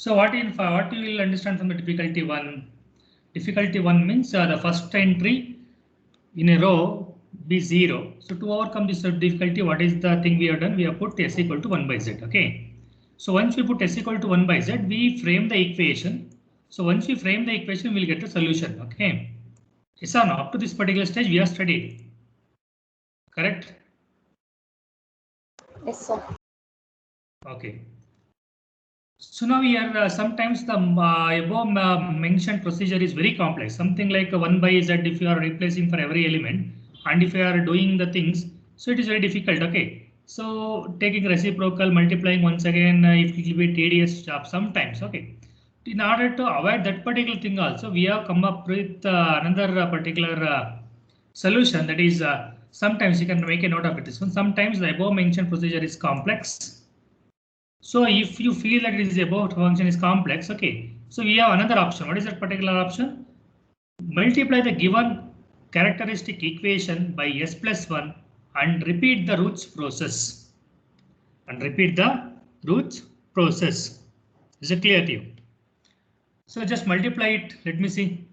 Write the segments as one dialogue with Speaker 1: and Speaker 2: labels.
Speaker 1: So what you will understand from the difficulty one? Difficulty one means the first entry in a row be 0. So to overcome this difficulty, what is the thing we have done? We have put s equal to 1 by z. Okay. So once we put s equal to 1 by z, we frame the equation. So once we frame the equation, we'll get the solution. Okay. Yes or no? Up to this particular stage, we have studied. Correct?
Speaker 2: Yes, sir.
Speaker 1: Okay. So now here sometimes the above mentioned procedure is very complex. Something like 1 by z if you are replacing for every element, and if you are doing the things, so it is very difficult. Okay. So taking reciprocal, multiplying once again, it will be tedious job sometimes. Okay. In order to avoid that particular thing also, we have come up with another particular solution, that is sometimes you can make a note of it. This one, sometimes the above mentioned procedure is complex. So if you feel that it is above function is complex, okay. So we have another option. What is that particular option? Multiply the given characteristic equation by s plus 1 and repeat the roots process. Is it clear to you? So just multiply it. Let me see.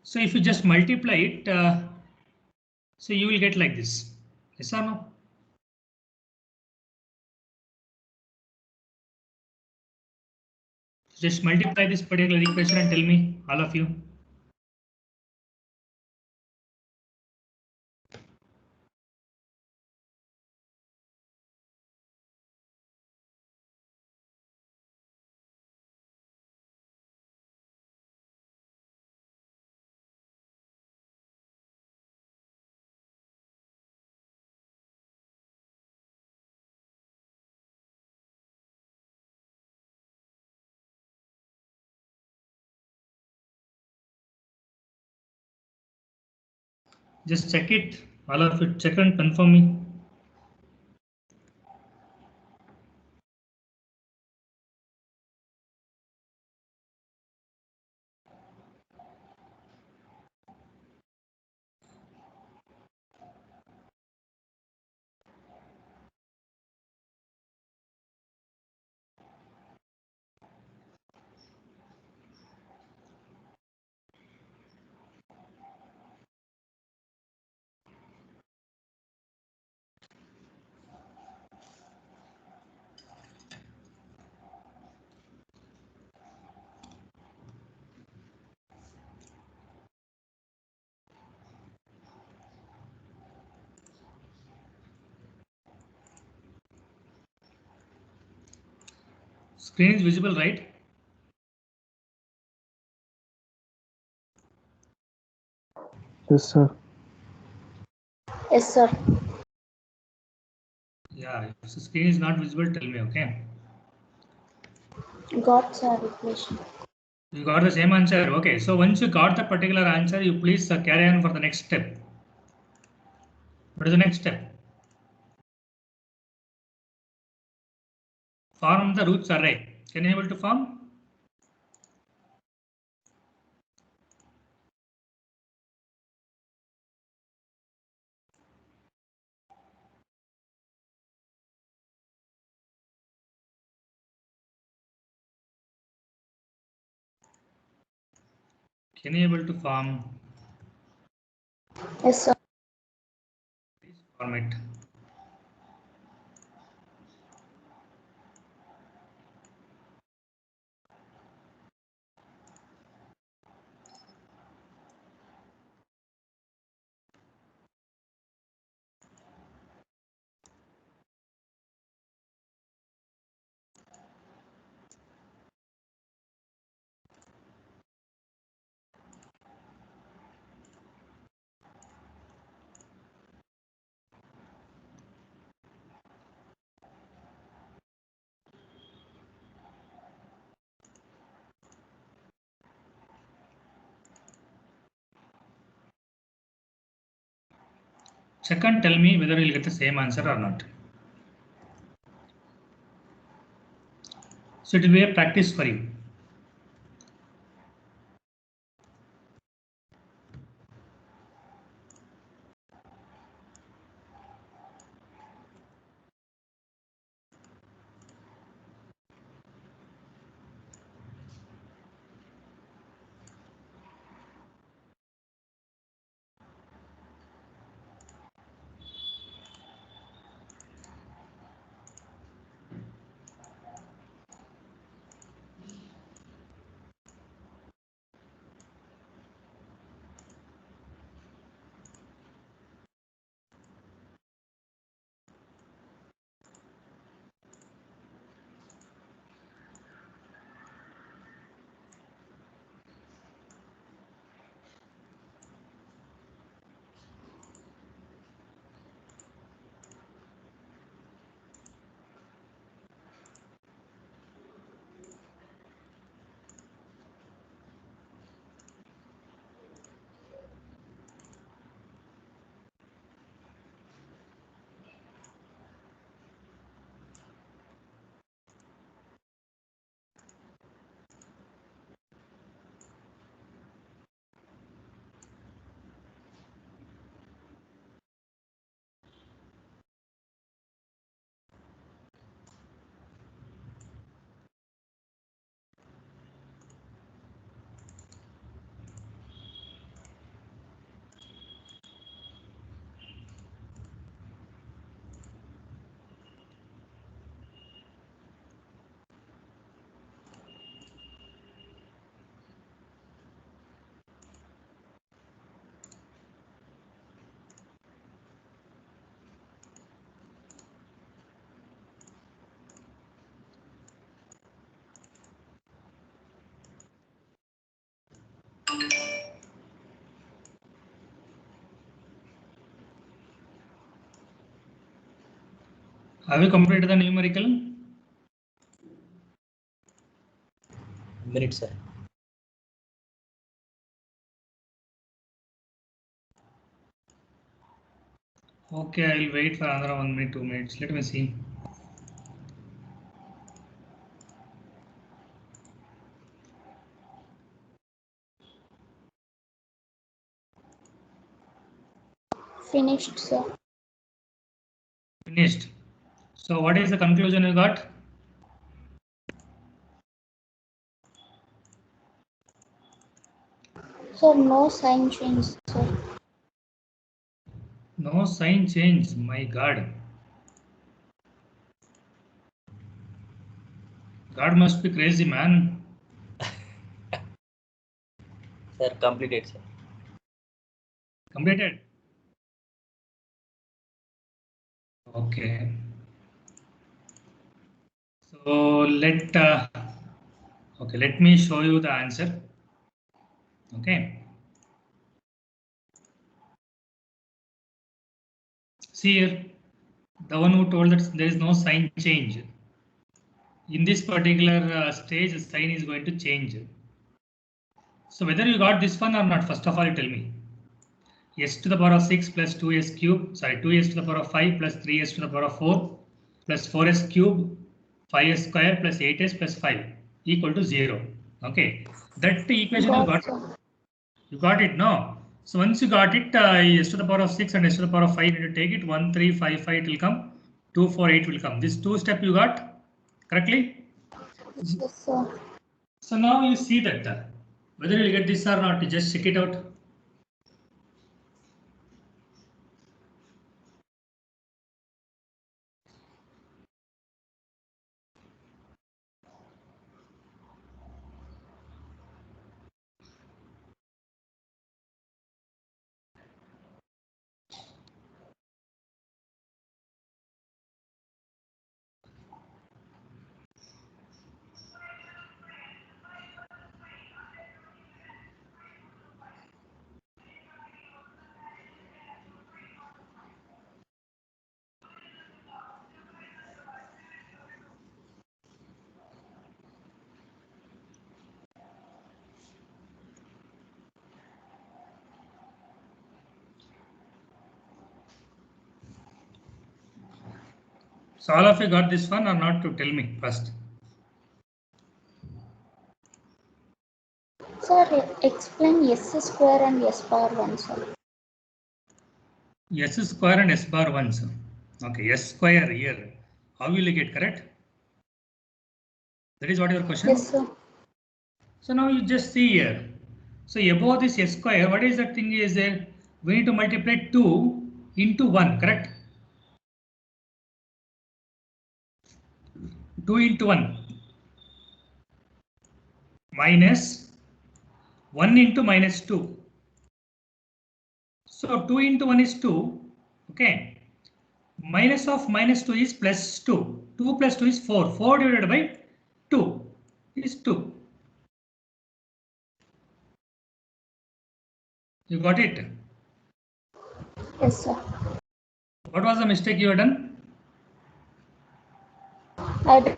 Speaker 1: So if you just multiply it, so you will get like this. Yes or no? Just multiply this particular equation and tell me, all of you. Just check it. All of you check and confirm me. Screen is visible, right?
Speaker 3: Yes, sir.
Speaker 2: Yes, sir.
Speaker 1: Yeah, if the screen is not visible, tell me, okay?
Speaker 2: Got sir equation.
Speaker 1: You got the same answer, okay? So once you got the particular answer, you please carry on for the next step. What is the next step? Form the roots array. Can you able to form? Can you able to form?
Speaker 2: Yes, sir.
Speaker 1: Please form it. Check and tell me whether you'll get the same answer or not. So it will be a practice for you. Have you completed the numerical?
Speaker 4: Minute, sir.
Speaker 1: Okay, I'll wait for another 1 minute, 2 minutes. Let me see.
Speaker 2: Finished, sir.
Speaker 1: Finished. So what is the conclusion you got?
Speaker 2: Sir, no sign change, sir.
Speaker 1: No sign change. My God. God must be crazy, man.
Speaker 4: Sir, completed, sir.
Speaker 1: Completed. Okay. So let me show you the answer. Okay. See here, the one who told that there is no sign change. In this particular stage, the sign is going to change. So whether you got this one or not, first of all, you tell me. S to the power of 6 plus 2s cube, sorry, 2s to the power of 5 plus 3s to the power of 4 plus 4s cube, 5s square plus 8s plus 5 equal to 0. Okay, that equation you got.
Speaker 2: Sir.
Speaker 1: You got it, no? So once you got it, s to the power of 6 and s to the power of 5, you need to take it. 1, 3, 5, 5 it will come. 2, 4, 8 will come. This two step you got correctly?
Speaker 2: Yes, sir.
Speaker 1: So now you see that whether you get this or not, you just check it out. So all of you got this one or not to tell me first.
Speaker 2: Sir, explain S square and S bar 1, sir.
Speaker 1: S square and S bar 1, sir. Okay, S square here. How will you get, correct? That is what your question?
Speaker 2: Yes, sir.
Speaker 1: So now you just see here. So above this S square, what is that thing is there? We need to multiply 2 into 1, correct? 2 into 1 minus 1 into minus 2. So 2 into 1 is 2. Okay. Minus of minus 2 is plus 2. 2 plus 2 is 4. 4 divided by 2 is 2. You got it?
Speaker 2: Yes, sir.
Speaker 1: What was the mistake you have done?
Speaker 2: I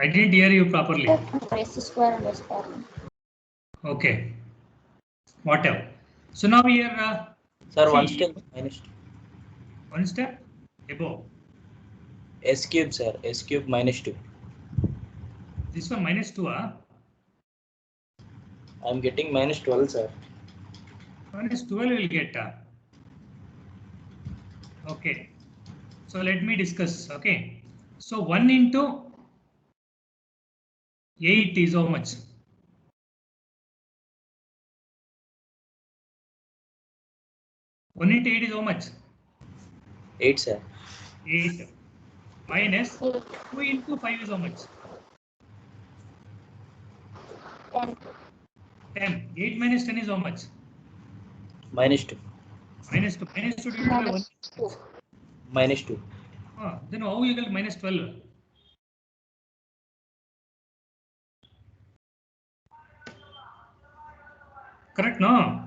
Speaker 1: I didn't hear you properly.
Speaker 2: S square and S bar 1.
Speaker 1: Okay. Whatever. So now here,
Speaker 4: Sir, one
Speaker 1: see,
Speaker 4: step minus 2.
Speaker 1: one step above.
Speaker 4: S cube, sir. S cube minus 2.
Speaker 1: This one minus 2,
Speaker 4: I'm getting minus 12, sir.
Speaker 1: minus 12 will get. Okay. So let me discuss. Okay. So 1 into 8 is how much? 1 into 8 is how much?
Speaker 4: 8, sir.
Speaker 1: 8 minus
Speaker 2: 8,
Speaker 1: 2 into 5 is how much?
Speaker 2: 10.
Speaker 1: 10. 8 minus 10 is how much?
Speaker 4: Minus 2.
Speaker 1: Minus 2. Minus 2 divided by 1.
Speaker 2: Minus 2.
Speaker 4: Minus 2.
Speaker 1: Then how you get minus 12? Correct, no?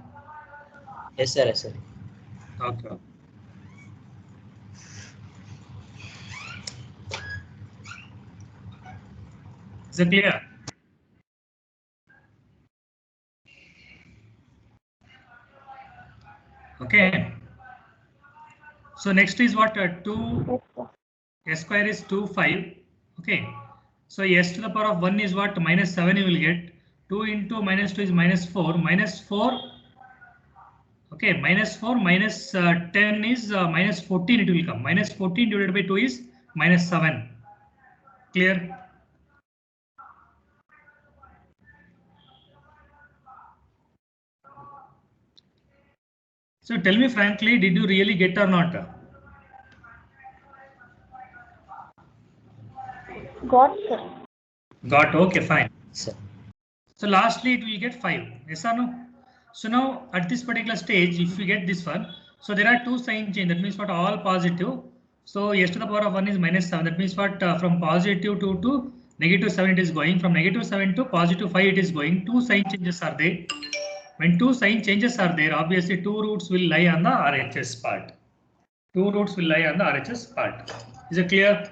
Speaker 4: Yes, sir. Yes, sir.
Speaker 1: Okay. Is it clear? Okay. So next is what? 2
Speaker 2: Yes, sir.
Speaker 1: S square is 2, 5. Okay. So S to the power of 1 is what? Minus 7 you will get. 2 into minus 2 is minus 4. Minus 4. Okay. Minus 4 minus 10 is minus 14 it will come. Minus 14 divided by 2 is minus 7. Clear? So tell me frankly, did you really get or not?
Speaker 2: Got, sir.
Speaker 1: Got. Okay, fine.
Speaker 4: Sir.
Speaker 1: So lastly, it will get 5. Yes or no? So now at this particular stage, if you get this one, so there are two sign change. That means what? All positive. So S to the power of 1 is minus 7. That means what? From positive 2 to negative 7 it is going. From negative 7 to positive 5 it is going. Two sign changes are there. When two sign changes are there, obviously two roots will lie on the RHS part. Two roots will lie on the RHS part. Is it clear?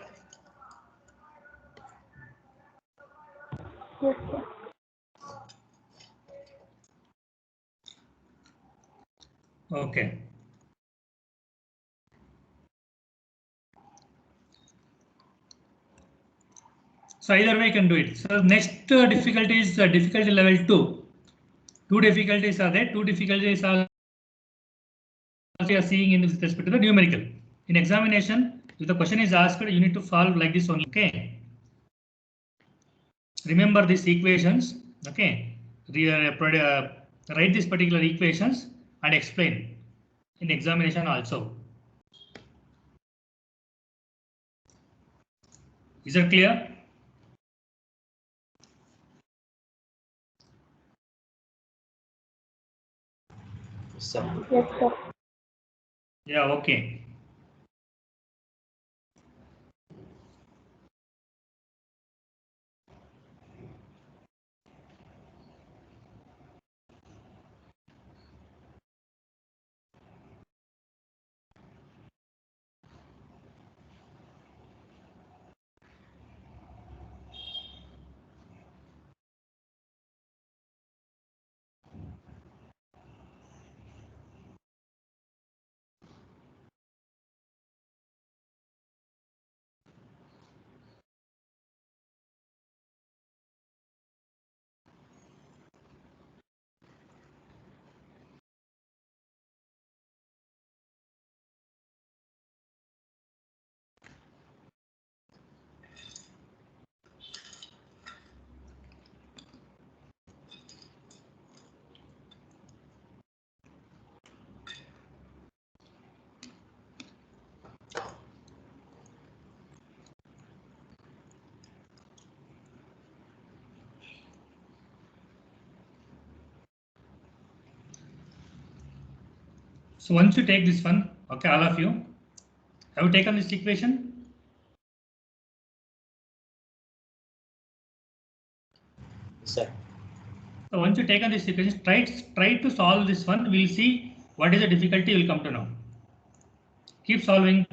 Speaker 2: Yes, sir.
Speaker 1: Okay. So either way you can do it. So next difficulty is difficulty level 2. Two difficulties are there. Two difficulties are we are seeing in with respect to the numerical. In examination, if the question is asked, you need to solve like this only. Okay. Remember these equations. Okay. Write these particular equations and explain in examination also. Is that clear?
Speaker 4: Yes, sir.
Speaker 2: Yes, sir.
Speaker 1: Yeah. Okay. So once you take this one, okay, all of you, have you taken this equation?
Speaker 4: Sir.
Speaker 1: So once you taken this equation, try to solve this one. We'll see what is the difficulty. Will come to know. Keep solving.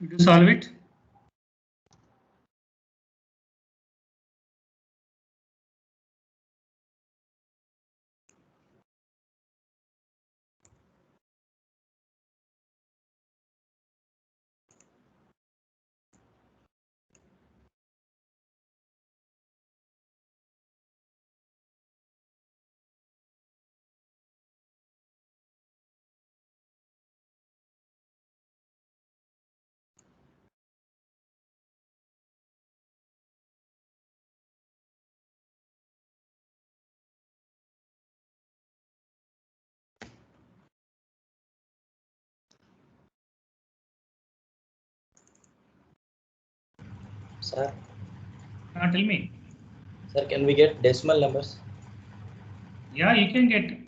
Speaker 1: Did you solve it?
Speaker 4: Sir.
Speaker 1: Tell me.
Speaker 4: Sir, can we get decimal numbers?
Speaker 1: Yeah, you can get.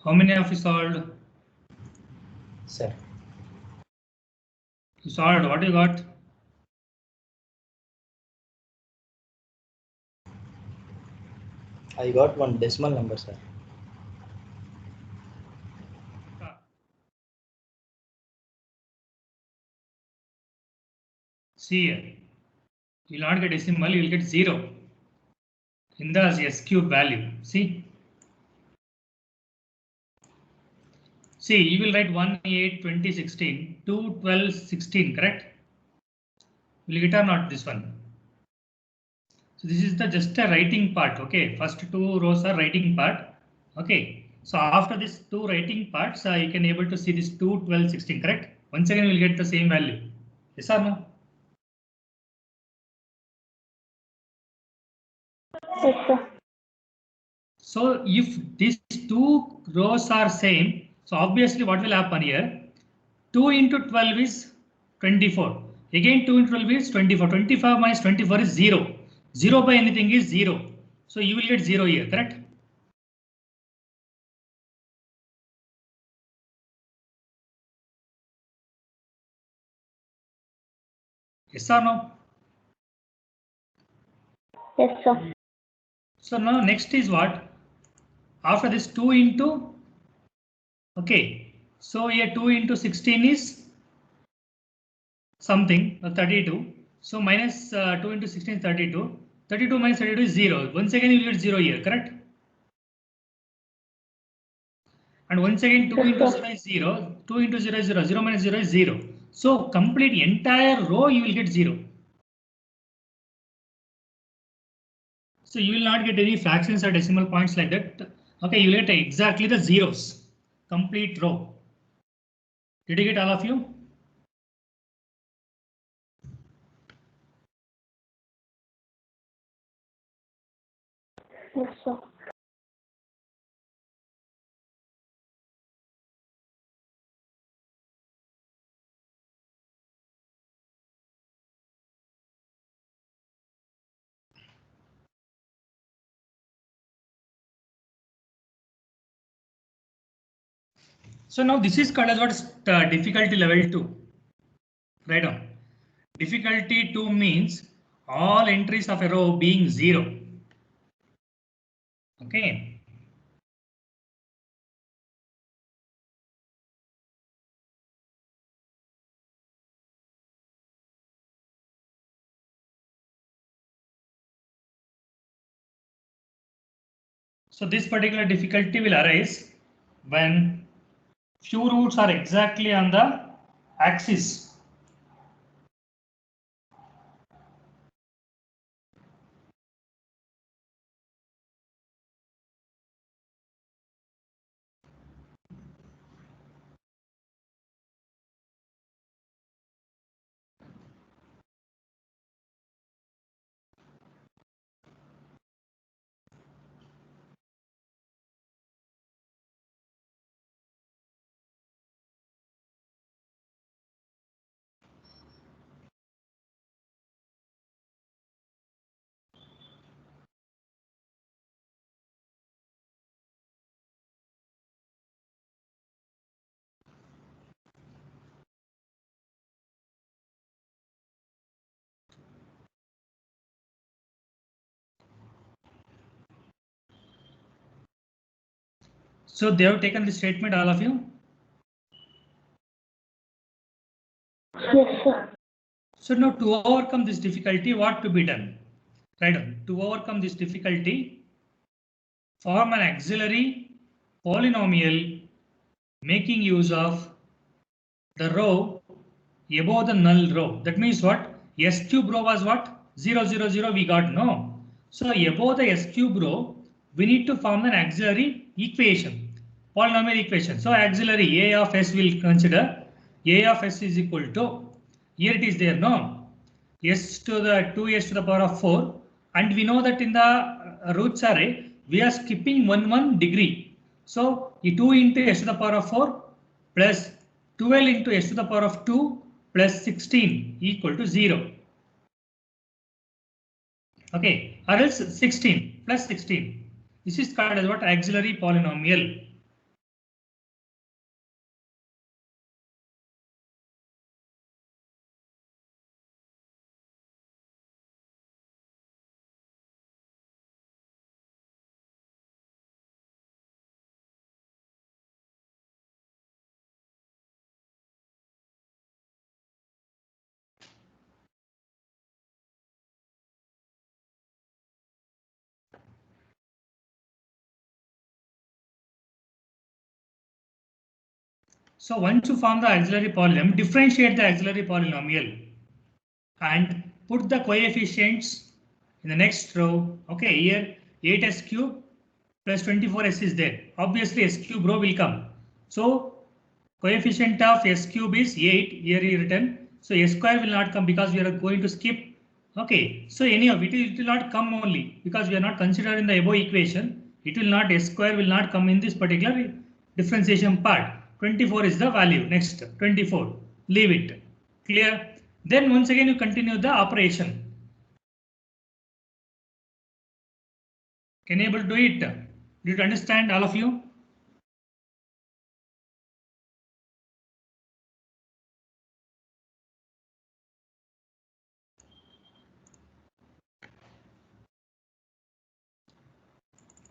Speaker 1: How many of you solved?
Speaker 4: Sir.
Speaker 1: You solved. What you got?
Speaker 4: I got one decimal number, sir.
Speaker 1: See here. You will not get decimal. You will get 0 in the S cube value. See. See, you will write 1, 8, 20, 16, 2, 12, 16, correct? Will you get or not this one? So this is the just a writing part, okay? First 2 rows are writing part, okay? So after this 2 writing parts, you can able to see this 2, 12, 16, correct? Once again, we will get the same value. Yes or no?
Speaker 2: Yes, sir.
Speaker 1: So if these 2 rows are same, so obviously what will happen here? 2 into 12 is 24. Again 2 into 12 is 24. 25 minus 24 is 0. 0 by anything is 0. So you will get 0 here, correct? Yes or no?
Speaker 2: Yes, sir.
Speaker 1: So now next is what? After this 2 into, okay. So here 2 into 16 is something, 32. So minus 2 into 16 is 32. 32 minus 32 is 0. Once again you will get 0 here, correct? And once again 2 into 0 is 0. 2 into 0 is 0. 0 minus 0 is 0. So complete entire row you will get 0. So you will not get any fractions or decimal points like that. Okay, you will get exactly the zeros. Complete row. Did you get all of you?
Speaker 2: Yes, sir.
Speaker 1: So now this is called as what difficulty level 2. Right on. Difficulty 2 means all entries of a row being 0. Okay. So this particular difficulty will arise when few roots are exactly on the axis. So they have taken this statement, all of you.
Speaker 2: Yes, sir.
Speaker 1: So now to overcome this difficulty, what to be done? Right on. To overcome this difficulty, form an auxiliary polynomial making use of the row above the null row. That means what? S cube row was what? 0, 0, 0 we got no. So above the S cube row, we need to form an auxiliary equation, polynomial equation. So auxiliary A of S will consider A of S is equal to, here it is there no, S to the 2S to the power of 4, and we know that in the roots array we are skipping 1 degree. So 2 into S to the power of 4 plus 12 into S to the power of 2 plus 16 equal to 0. Okay, or else 16 plus 16. This is called as what? Auxiliary polynomial. So once you form the auxiliary polynomial, differentiate the auxiliary polynomial and put the coefficients in the next row. Okay, here 8s cube plus 24s is there. Obviously s cube row will come. So coefficient of s cube is 8 here written. So s square will not come because we are going to skip. Okay, so anyhow it will not come only because we are not considering the above equation. It will not, s square will not come in this particular differentiation part. 24 is the value. Next 24, leave it. Clear? Then once again you continue the operation. Can you able to do it? Do you understand, all of you?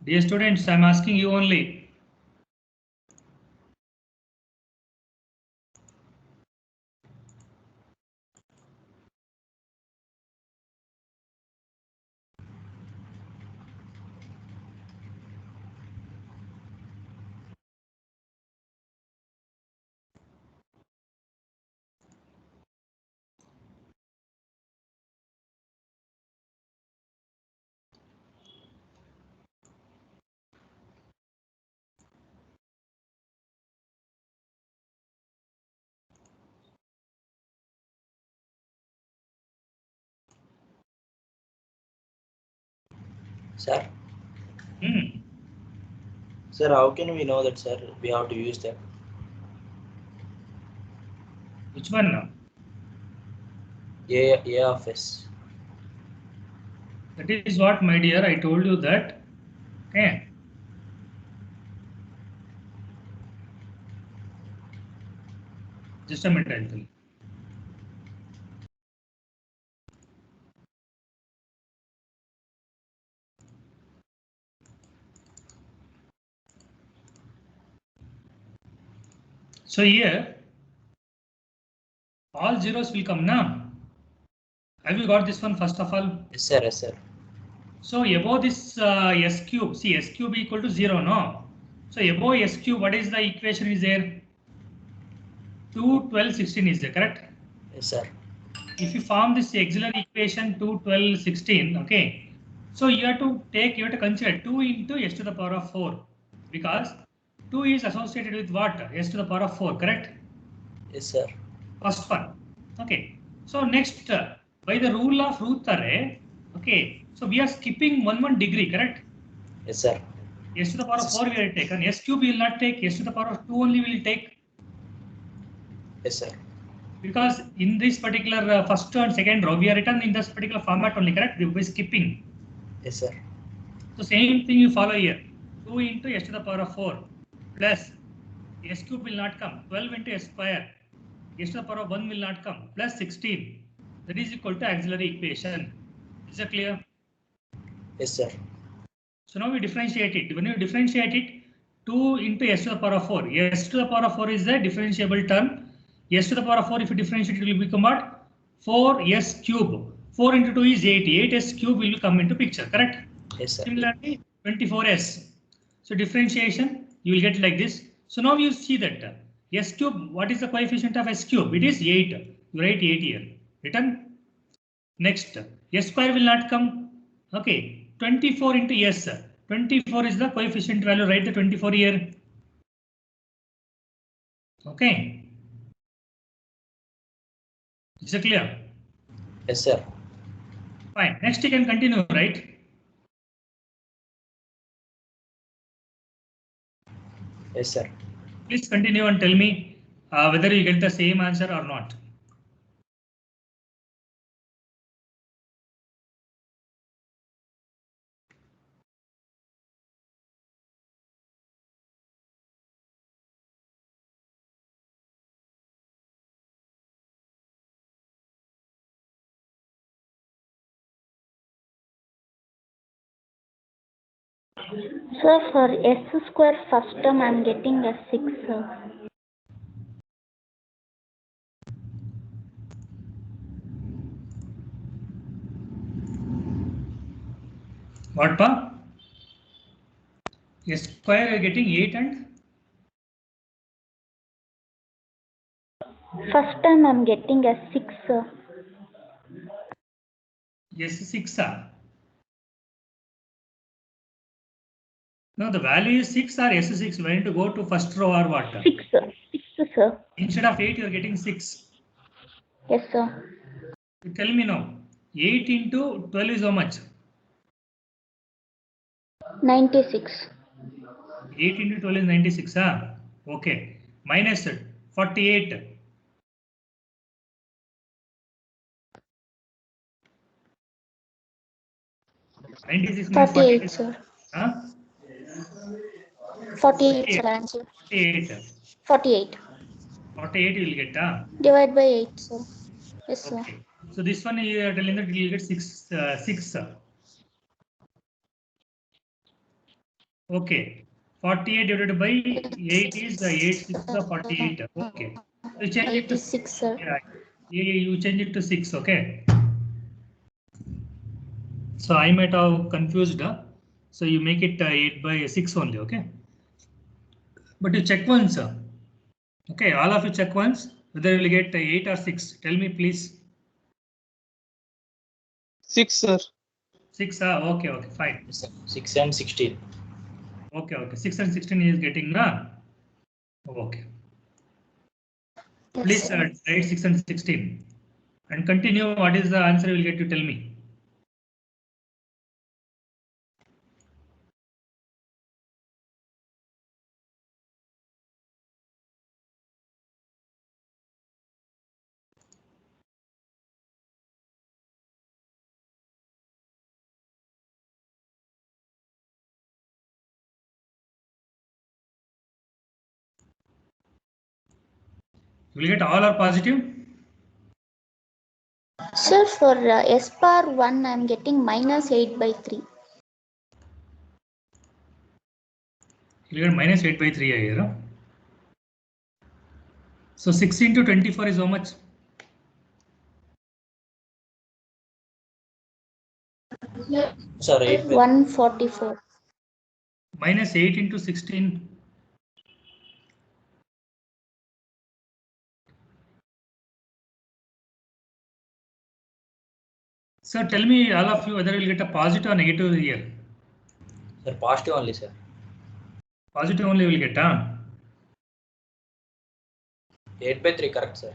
Speaker 1: Dear students, I'm asking you only.
Speaker 4: Sir,
Speaker 1: Hmm.
Speaker 4: sir, how can we know that, sir? We have to use that.
Speaker 1: Which one?
Speaker 4: A of S.
Speaker 1: That is what, my dear, I told you that. Okay. Just a minute, I'll tell you. So here, all zeros will come now. Have you got this one first of all?
Speaker 4: Yes, sir. Yes, sir.
Speaker 1: So above this s cube, see s cube equal to 0, no? So above s cube, what is the equation is there? 2, 12, 16 is there, correct?
Speaker 4: Yes, sir.
Speaker 1: If you form this auxiliary equation 2, 12, 16, okay. So you have to consider 2 into s to the power of 4, because 2 is associated with what? S to the power of 4, correct?
Speaker 4: Yes, sir.
Speaker 1: First one. Okay. So next, by the rule of Ruth array, okay. So we are skipping 1 degree, correct?
Speaker 4: Yes, sir.
Speaker 1: S to the power of 4 we will take, and s cube we will not take, s to the power of 2 only we will take.
Speaker 4: Yes, sir.
Speaker 1: Because in this particular first and second row, we are written in this particular format only, correct? We will be skipping.
Speaker 4: Yes, sir.
Speaker 1: So same thing you follow here. 2 into s to the power of 4 plus s cube will not come. 12 into s square. S to the power of 1 will not come. Plus 16. That is equal to auxiliary equation. Is that clear?
Speaker 4: Yes, sir.
Speaker 1: So now we differentiate it. When you differentiate it, 2 into s to the power of 4. S to the power of 4 is the differentiable term. S to the power of 4, if you differentiate it, will become what? 4s cube. 4 into 2 is 8. 8s cube will come into picture, correct?
Speaker 4: Yes, sir.
Speaker 1: Similarly, 24s. So differentiation, you will get like this. So now you see that s cube, what is the coefficient of s cube? It is 8. You write 8 here. Written. Next, s square will not come. Okay, 24 into s. 24 is the coefficient value. Write the 24 here. Okay. Is it clear?
Speaker 4: Yes, sir.
Speaker 1: Fine. Next, you can continue, right?
Speaker 4: Yes, sir.
Speaker 1: Please continue and tell me whether you get the same answer or not.
Speaker 2: Sir, for s square first term, I'm getting a 6, sir.
Speaker 1: What, pa? S square you are getting 8 and
Speaker 2: First time I'm getting a 6, sir.
Speaker 1: S6. No, the value is 6 or S6. You need to go to first row or what?
Speaker 2: 6, sir. 6, sir.
Speaker 1: Instead of 8, you are getting 6.
Speaker 2: Yes, sir.
Speaker 1: You tell me now. 8 into 12 is how much?
Speaker 2: 96.
Speaker 1: 8 into 12 is 96. Okay. Minus 48. 96 minus
Speaker 2: 48,48
Speaker 1: is
Speaker 2: sir.
Speaker 1: Huh?
Speaker 2: 48, sir, answer.
Speaker 1: 48.
Speaker 2: 48.
Speaker 1: 48 you will get.
Speaker 2: Divide by 8, sir. Yes, sir.
Speaker 1: Okay. So this one you are telling that you will get 6. Okay. 48 divided by 8 is 8 6 is 48. Okay. You change it to
Speaker 2: 86, sir.
Speaker 1: yeah, you change it to 6. Okay. So I might have confused. So you make it 8 by 6 only. Okay. But you check once. Okay. All of you check once whether you will get 8 or 6. Tell me please.
Speaker 3: 6, sir.
Speaker 1: 6. Okay. Okay. Fine.
Speaker 4: 6 and 16.
Speaker 1: Okay. Okay. 6 and 16 is getting. Okay.
Speaker 2: Yes,
Speaker 1: Please
Speaker 2: sir.
Speaker 1: write 6 and 16 and continue. What is the answer you will get to tell me? You will get all or positive?
Speaker 2: Sir, for S bar 1, I'm getting minus 8 by 3.
Speaker 1: You will get minus 8 by 3 here. Huh? So 16 to 24 is how much?
Speaker 4: Sir, 8 by
Speaker 2: 144.
Speaker 1: Minus 8 into 16. So tell me all of you whether you will get a positive or negative here.
Speaker 4: sir, positive only, sir.
Speaker 1: Positive only will get.
Speaker 4: 8 by 3, correct, sir.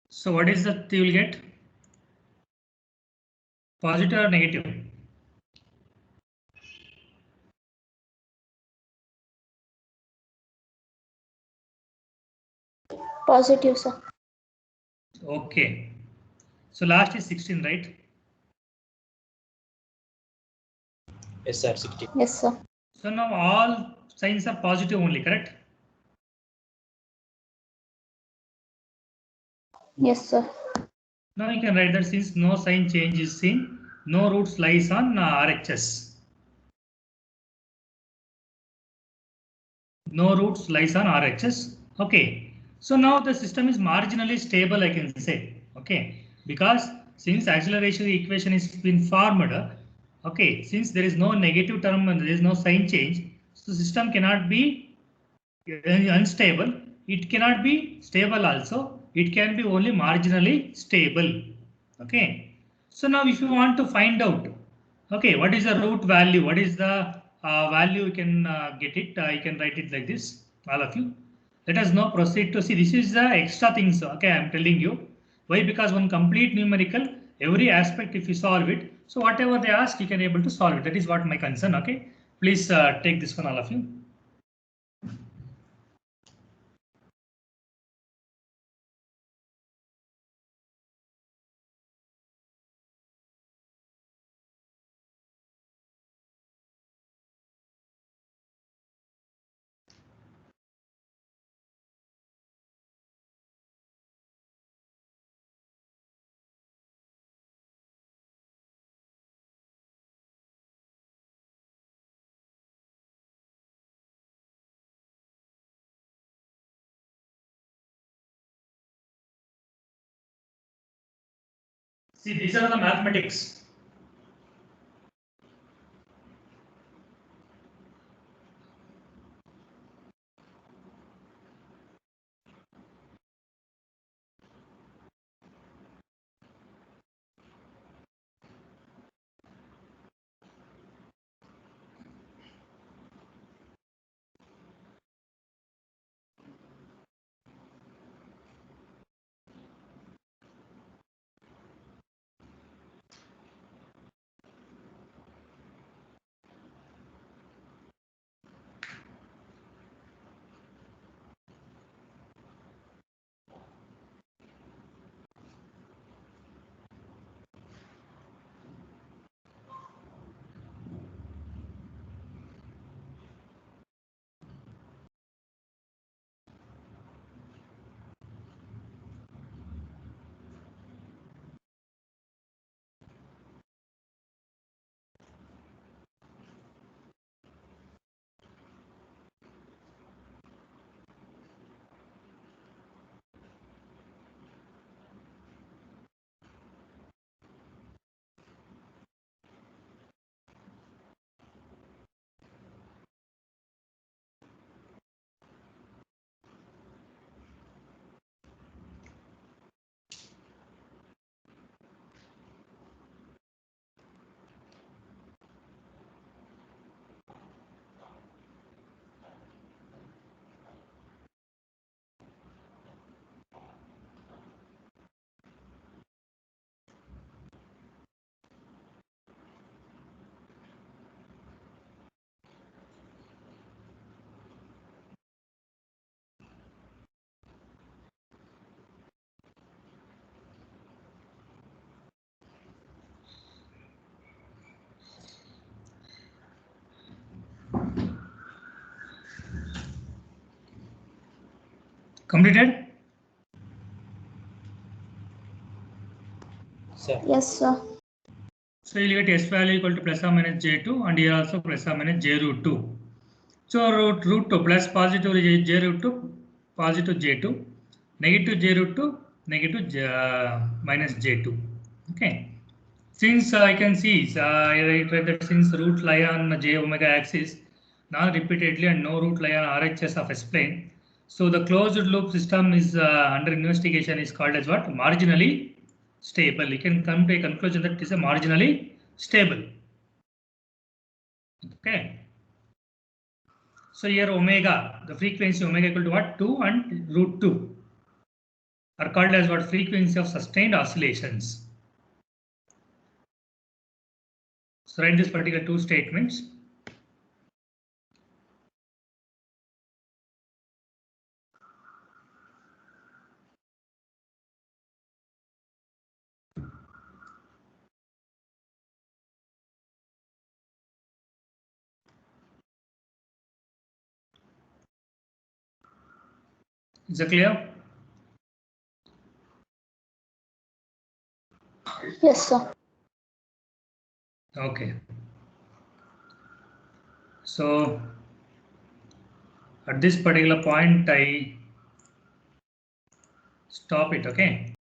Speaker 1: So what is that you will get? Positive or negative?
Speaker 2: Positive, sir.
Speaker 1: Okay. So last is 16, right?
Speaker 4: Yes, sir, 16.
Speaker 2: Yes, sir.
Speaker 1: So now all signs are positive only, correct?
Speaker 2: Yes, sir.
Speaker 1: Now you can write that since no sign change is seen, no roots lies on RHS. No roots lies on RHS. Okay. So now the system is marginally stable, I can say. Okay. Because since acceleration equation is been formed, okay, since there is no negative term and there is no sign change, so system cannot be unstable. It cannot be stable also. It can be only marginally stable. Okay. So now if you want to find out, okay, what is the root value? What is the value? You can get it. You can write it like this, all of you. Let us now proceed to see. This is the extra things. Okay, I am telling you. Why? Because one complete numerical, every aspect if you solve it. So whatever they ask, you can able to solve it. That is what my concern. Okay. Please take this one, all of you. See, these are the mathematics. Completed?
Speaker 4: Sir.
Speaker 2: Yes, sir.
Speaker 1: So you'll get S value equal to plus or minus J2, and here also plus or minus J root 2. So root 2 plus positive J root 2, positive J2, negative J root 2, negative minus J2. Okay. Since I can see, I read that since root lie on J omega axis, non-repeatedly and no root lie on RHS of S plane. So the closed loop system is under investigation is called as what? Marginally stable. You can come to a conclusion that it is a marginally stable. Okay. So here omega, the frequency omega equal to what? 2 and root 2 are called as what? Frequency of sustained oscillations. So write this particular two statements. Is it clear?
Speaker 2: Yes, sir.
Speaker 1: Okay. So at this particular point, I stop it. Okay.